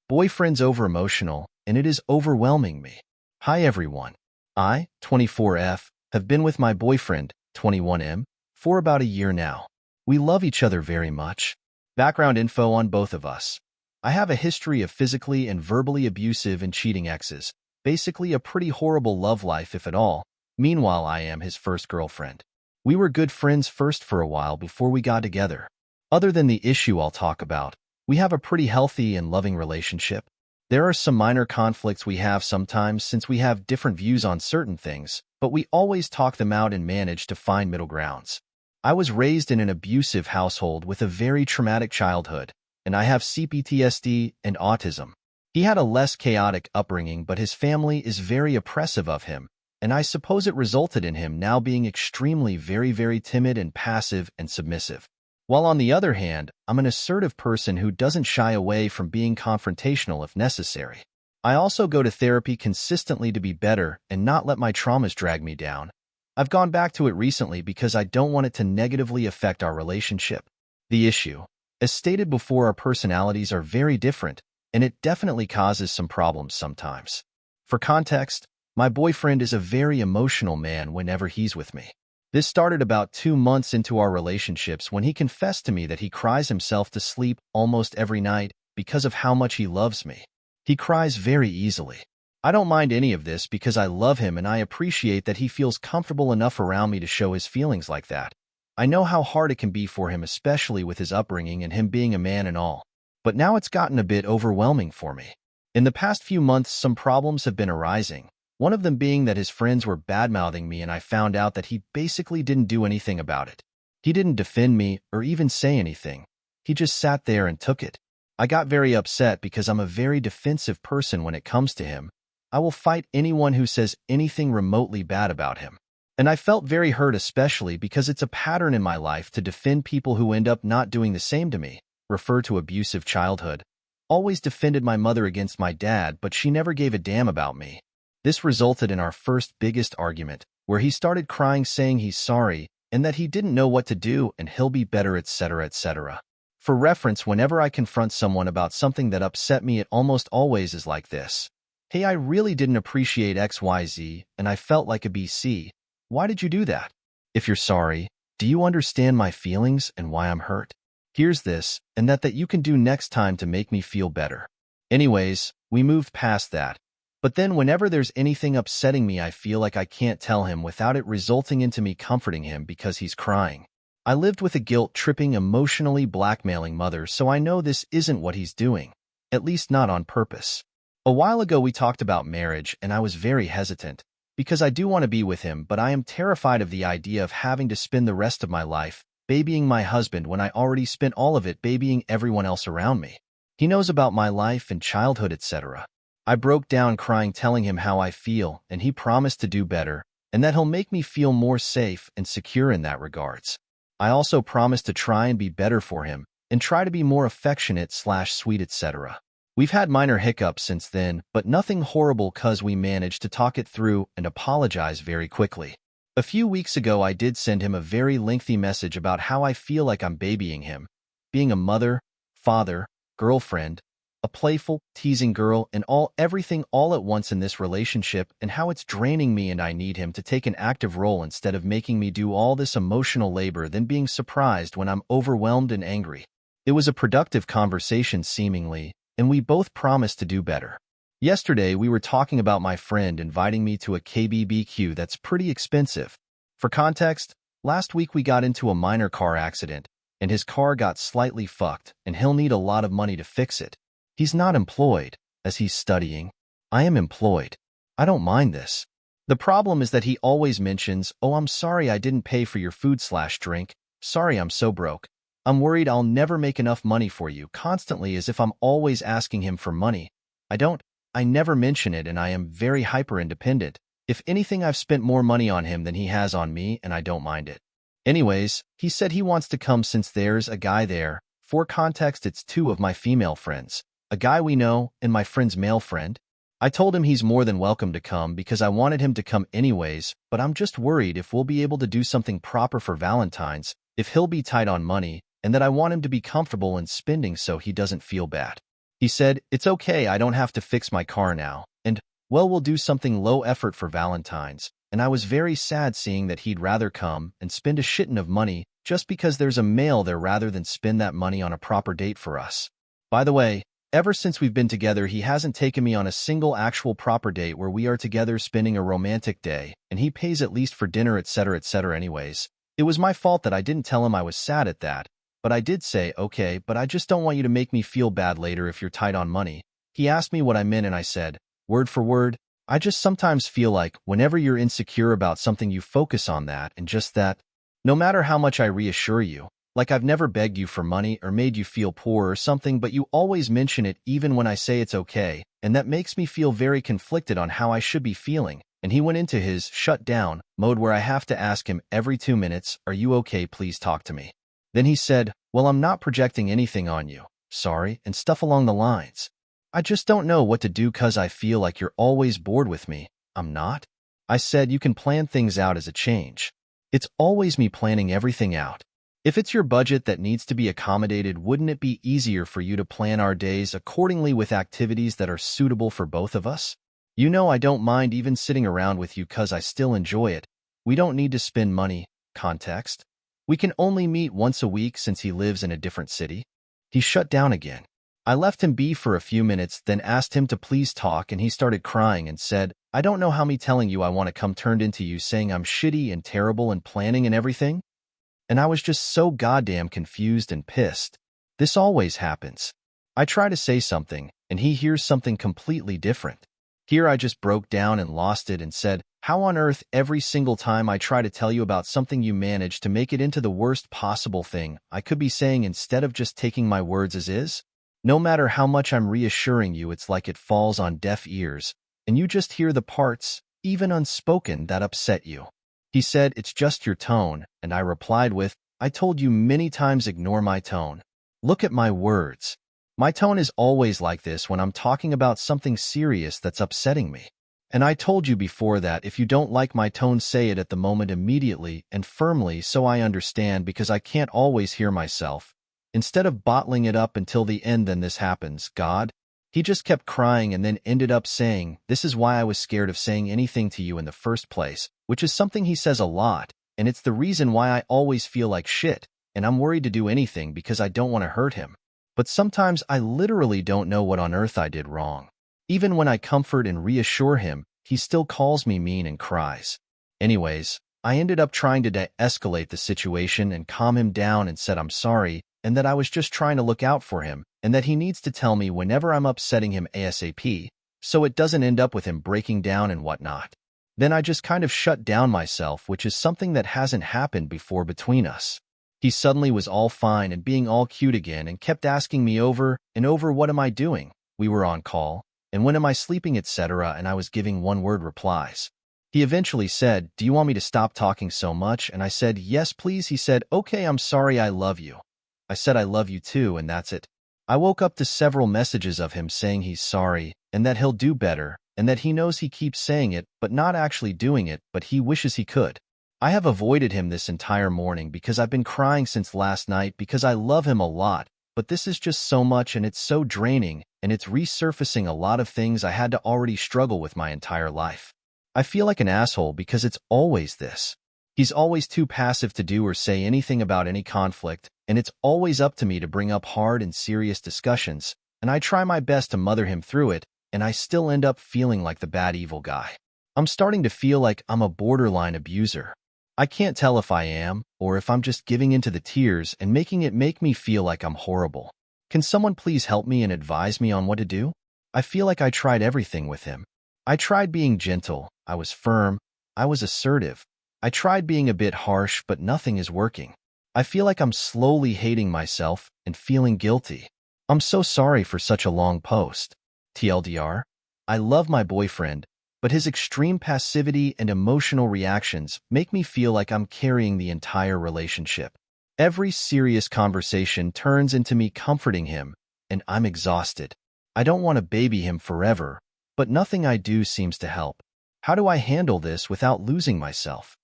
Boyfriend's overemotional, and it is overwhelming me. Hi everyone. I, 24F, have been with my boyfriend, 21M, for about a year now. We love each other very much. Background info on both of us. I have a history of physically and verbally abusive and cheating exes. Basically a pretty horrible love life if at all. Meanwhile, I am his first girlfriend. We were good friends first for a while before we got together. Other than the issue I'll talk about, we have a pretty healthy and loving relationship. There are some minor conflicts we have sometimes since we have different views on certain things, but we always talk them out and manage to find middle grounds. I was raised in an abusive household with a very traumatic childhood, and I have CPTSD and autism. He had a less chaotic upbringing, but his family is very oppressive of him, and I suppose it resulted in him now being extremely very timid and passive and submissive. While on the other hand, I'm an assertive person who doesn't shy away from being confrontational if necessary. I also go to therapy consistently to be better and not let my traumas drag me down. I've gone back to it recently because I don't want it to negatively affect our relationship. The issue, as stated before, our personalities are very different, and it definitely causes some problems sometimes. For context, my boyfriend is a very emotional man whenever he's with me. This started about 2 months into our relationships when he confessed to me that he cries himself to sleep almost every night because of how much he loves me. He cries very easily. I don't mind any of this because I love him and I appreciate that he feels comfortable enough around me to show his feelings like that. I know how hard it can be for him, especially with his upbringing and him being a man and all. But now it's gotten a bit overwhelming for me. In the past few months, some problems have been arising. One of them being that his friends were bad-mouthing me and I found out that he basically didn't do anything about it. He didn't defend me or even say anything. He just sat there and took it. I got very upset because I'm a very defensive person when it comes to him. I will fight anyone who says anything remotely bad about him. And I felt very hurt, especially because it's a pattern in my life to defend people who end up not doing the same to me. Refer to abusive childhood. Always defended my mother against my dad, but she never gave a damn about me. This resulted in our first biggest argument, where he started crying saying he's sorry and that he didn't know what to do and he'll be better, etc., etc. For reference, whenever I confront someone about something that upset me, it almost always is like this. Hey, I really didn't appreciate XYZ and I felt like a BC. Why did you do that? If you're sorry, do you understand my feelings and why I'm hurt? Here's this and that you can do next time to make me feel better. Anyways, we moved past that. But then whenever there's anything upsetting me, I feel like I can't tell him without it resulting into me comforting him because he's crying. I lived with a guilt-tripping, emotionally blackmailing mother, so I know this isn't what he's doing, at least not on purpose. A while ago we talked about marriage and I was very hesitant because I do want to be with him, but I am terrified of the idea of having to spend the rest of my life babying my husband when I already spent all of it babying everyone else around me. He knows about my life and childhood, etc. I broke down crying, telling him how I feel, and he promised to do better, and that he'll make me feel more safe and secure in that regards. I also promised to try and be better for him, and try to be more affectionate/sweet, etc. We've had minor hiccups since then, but nothing horrible cause we managed to talk it through and apologize very quickly. A few weeks ago I did send him a very lengthy message about how I feel like I'm babying him, being a mother, father, girlfriend, a playful, teasing girl, and everything all at once in this relationship, and how it's draining me and I need him to take an active role instead of making me do all this emotional labor, then being surprised when I'm overwhelmed and angry. It was a productive conversation seemingly, and we both promised to do better. Yesterday we were talking about my friend inviting me to a KBBQ that's pretty expensive. For context, last week we got into a minor car accident, and his car got slightly fucked, and he'll need a lot of money to fix it. He's not employed, as he's studying. I am employed. I don't mind this. The problem is that he always mentions, oh, I'm sorry I didn't pay for your food/drink. Sorry, I'm so broke. I'm worried I'll never make enough money for you, constantly, as if I'm always asking him for money. I never mention it, and I am very hyper-independent. If anything, I've spent more money on him than he has on me, and I don't mind it. Anyways, he said he wants to come since there's a guy there. For context, it's 2 of my female friends. A guy we know, and my friend's male friend. I told him he's more than welcome to come because I wanted him to come anyways, but I'm just worried if we'll be able to do something proper for Valentine's, if he'll be tight on money, and that I want him to be comfortable in spending so he doesn't feel bad. He said, "It's okay, I don't have to fix my car now, and, well, we'll do something low effort for Valentine's." And I was very sad seeing that he'd rather come and spend a shitton of money just because there's a male there rather than spend that money on a proper date for us. By the way, ever since we've been together, he hasn't taken me on a single actual proper date where we are together spending a romantic day, and he pays at least for dinner, etc., etc. Anyways, it was my fault that I didn't tell him I was sad at that, but I did say, "Okay, but I just don't want you to make me feel bad later if you're tight on money." He asked me what I meant, and I said, word for word, "I just sometimes feel like whenever you're insecure about something, you focus on that and just that. No matter how much I reassure you, like I've never begged you for money or made you feel poor or something, but you always mention it even when I say it's okay, and that makes me feel very conflicted on how I should be feeling." And he went into his shut down mode where I have to ask him every 2 minutes, "Are you okay? Please talk to me." Then he said, "Well, I'm not projecting anything on you. Sorry," and stuff along the lines. "I just don't know what to do 'cause I feel like you're always bored with me." I'm not. I said, "You can plan things out as a change. It's always me planning everything out. If it's your budget that needs to be accommodated, wouldn't it be easier for you to plan our days accordingly with activities that are suitable for both of us? You know I don't mind even sitting around with you 'cause I still enjoy it. We don't need to spend money." Context: we can only meet once a week since he lives in a different city. He shut down again. I left him be for a few minutes, then asked him to please talk, and he started crying and said, "I don't know how me telling you I want to come turned into you saying I'm shitty and terrible and planning and everything." And I was just so goddamn confused and pissed. This always happens. I try to say something, and he hears something completely different. Here I just broke down and lost it and said, "How on earth every single time I try to tell you about something you manage to make it into the worst possible thing I could be saying instead of just taking my words as is? No matter how much I'm reassuring you, it's like it falls on deaf ears, and you just hear the parts, even unspoken, that upset you." He said, "It's just your tone," and I replied with, "I told you many times, ignore my tone. Look at my words. My tone is always like this when I'm talking about something serious that's upsetting me. And I told you before that if you don't like my tone, say it at the moment immediately and firmly so I understand, because I can't always hear myself. Instead of bottling it up until the end, then this happens, God." He just kept crying and then ended up saying, "This is why I was scared of saying anything to you in the first place," which is something he says a lot, and it's the reason why I always feel like shit, and I'm worried to do anything because I don't want to hurt him. But sometimes I literally don't know what on earth I did wrong. Even when I comfort and reassure him, he still calls me mean and cries. Anyways, I ended up trying to de-escalate the situation and calm him down and said I'm sorry, and that I was just trying to look out for him, and that he needs to tell me whenever I'm upsetting him ASAP, so it doesn't end up with him breaking down and whatnot. Then I just kind of shut down myself, which is something that hasn't happened before between us. He suddenly was all fine and being all cute again and kept asking me over and over, "What am I doing?" We were on call, and "When am I sleeping?" etc., and I was giving one-word replies. He eventually said, "Do you want me to stop talking so much?" And I said, "Yes, please." He said, "Okay, I'm sorry, I love you." I said, "I love you too," and that's it. I woke up to several messages of him saying he's sorry and that he'll do better and that he knows he keeps saying it but not actually doing it, but he wishes he could. I have avoided him this entire morning because I've been crying since last night because I love him a lot, but this is just so much and it's so draining, and it's resurfacing a lot of things I had to already struggle with my entire life. I feel like an asshole because it's always this. He's always too passive to do or say anything about any conflict, and it's always up to me to bring up hard and serious discussions, and I try my best to mother him through it, and I still end up feeling like the bad evil guy. I'm starting to feel like I'm a borderline abuser. I can't tell if I am, or if I'm just giving into the tears and making it make me feel like I'm horrible. Can someone please help me and advise me on what to do? I feel like I tried everything with him. I tried being gentle, I was firm, I was assertive. I tried being a bit harsh, but nothing is working. I feel like I'm slowly hating myself and feeling guilty. I'm so sorry for such a long post. TLDR, I love my boyfriend, but his extreme passivity and emotional reactions make me feel like I'm carrying the entire relationship. Every serious conversation turns into me comforting him, and I'm exhausted. I don't want to baby him forever, but nothing I do seems to help. How do I handle this without losing myself?